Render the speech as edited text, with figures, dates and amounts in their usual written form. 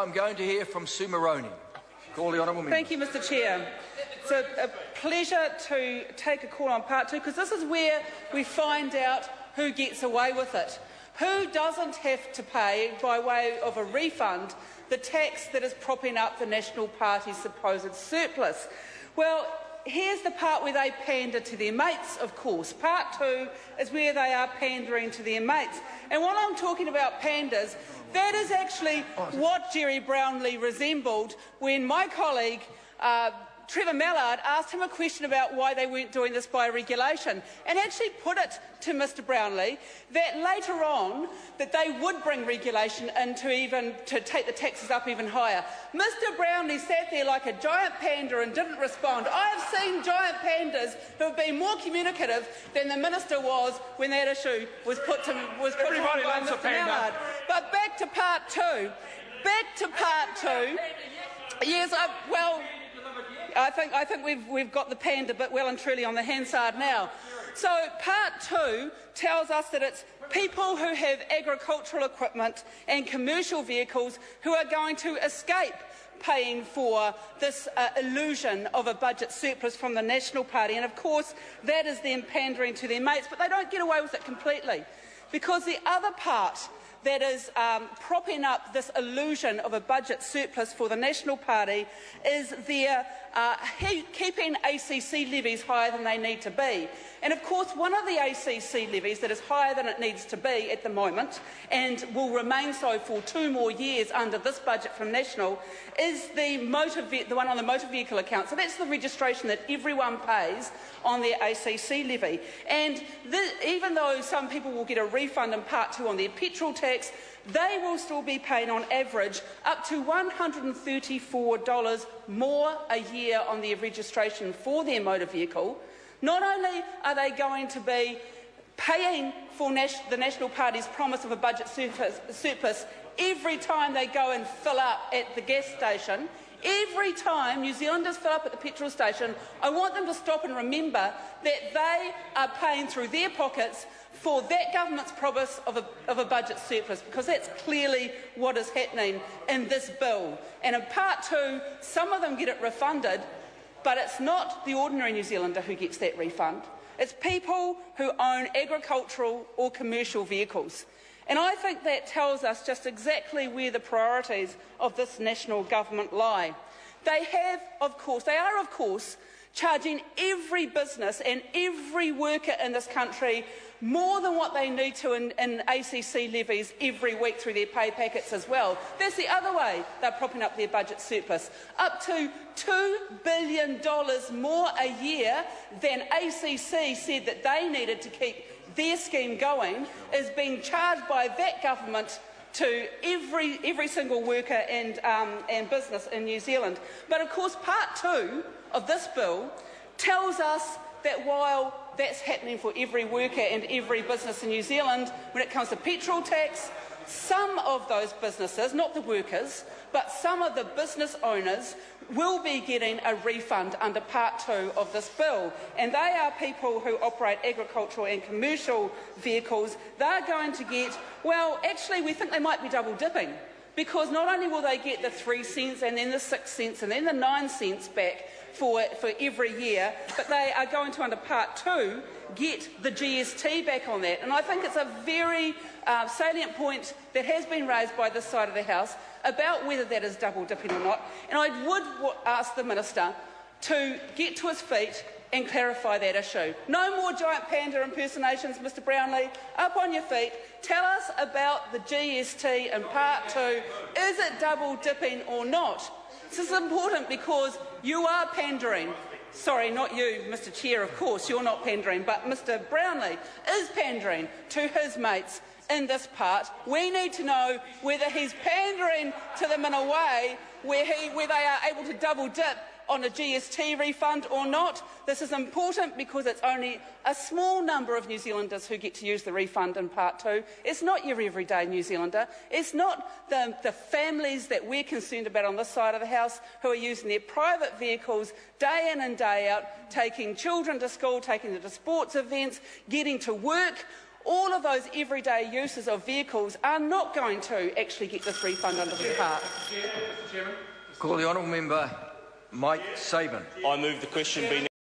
I'm going to hear from Sue Moroney. Call the honourable member. Thank you, Mr Chair. It's a pleasure to take a call on part two, because this is where we find out who gets away with it. Who doesn't have to pay, by way of a refund, the tax that is propping up the National Party's supposed surplus? Well, here's the part where they pander to their mates, of course. Part two is where they are pandering to their mates. And when I'm talking about panders, that is actually what Jerry Brownlee resembled when my colleague Trevor Mallard asked him a question about why they weren't doing this by regulation, and actually put it to Mr Brownlee that later on that they would bring regulation in to take the taxes up even higher. Mr Brownlee sat there like a giant panda and didn't respond. I have seen giant pandas who have been more communicative than the minister was when that issue was put to Mr Mallard. But back to part two. Yes, I think we've got the panda bit well and truly on the Hansard now. So part two tells us that it's people who have agricultural equipment and commercial vehicles who are going to escape paying for this illusion of a budget surplus from the National Party. And of course that is them pandering to their mates, but they don't get away with it completely, because the other part that is propping up this illusion of a budget surplus for the National Party is their keeping ACC levies higher than they need to be. And of course one of the ACC levies that is higher than it needs to be at the moment, and will remain so for 2 more years under this budget from National, is the one on the motor vehicle account. So that's the registration that everyone pays on their ACC levy. And even though some people will get a refund in part two on their petrol tax, they will still be paying on average up to $134 more a year on their registration for their motor vehicle. Not only are they going to be paying for the National Party's promise of a budget surplus every time they go and fill up at the gas station, every time New Zealanders fill up at the petrol station, I want them to stop and remember that they are paying through their pockets for that government's promise of a budget surplus, because that's clearly what is happening in this bill. And in part two, some of them get it refunded, but it's not the ordinary New Zealander who gets that refund. It's people who own agricultural or commercial vehicles. And I think that tells us just exactly where the priorities of this national government lie. They are of course charging every business and every worker in this country more than what they need to in ACC levies every week through their pay packets as well. That's the other way they're propping up their budget surplus. Up to $2 billion more a year than ACC said that they needed to keep their scheme going is being charged by that government to every single worker and business in New Zealand. But of course part two of this bill tells us that while that's happening for every worker and every business in New Zealand, when it comes to petrol tax, some of those businesses, not the workers, but some of the business owners will be getting a refund under part two of this bill. And they are people who operate agricultural and commercial vehicles. They're going to get, well, actually we think they might be double dipping, because not only will they get the 3 cents and then the 6 cents and then the 9 cents back for every year, but they are going to, under part two, get the GST back on that. And I think it's a very salient point that has been raised by this side of the House about whether that is double dipping or not. And I would ask the Minister to get to his feet and clarify that issue. No more giant panda impersonations, Mr Brownlee. Up on your feet. Tell us about the GST in part two. Is it double dipping or not? This is important because you are pandering. Sorry, not you, Mr Chair, of course, you're not pandering, but Mr Brownlee is pandering to his mates in this part. We need to know whether he's pandering to them in a way where they are able to double dip on a GST refund or not. This is important because it's only a small number of New Zealanders who get to use the refund in part two. It's not your everyday New Zealander. It's not the families that we're concerned about on this side of the House who are using their private vehicles day in and day out, taking children to school, taking them to sports events, getting to work. all of those everyday uses of vehicles are not going to actually get this refund under the part. Call the honourable member Mike Sabin. I move the question be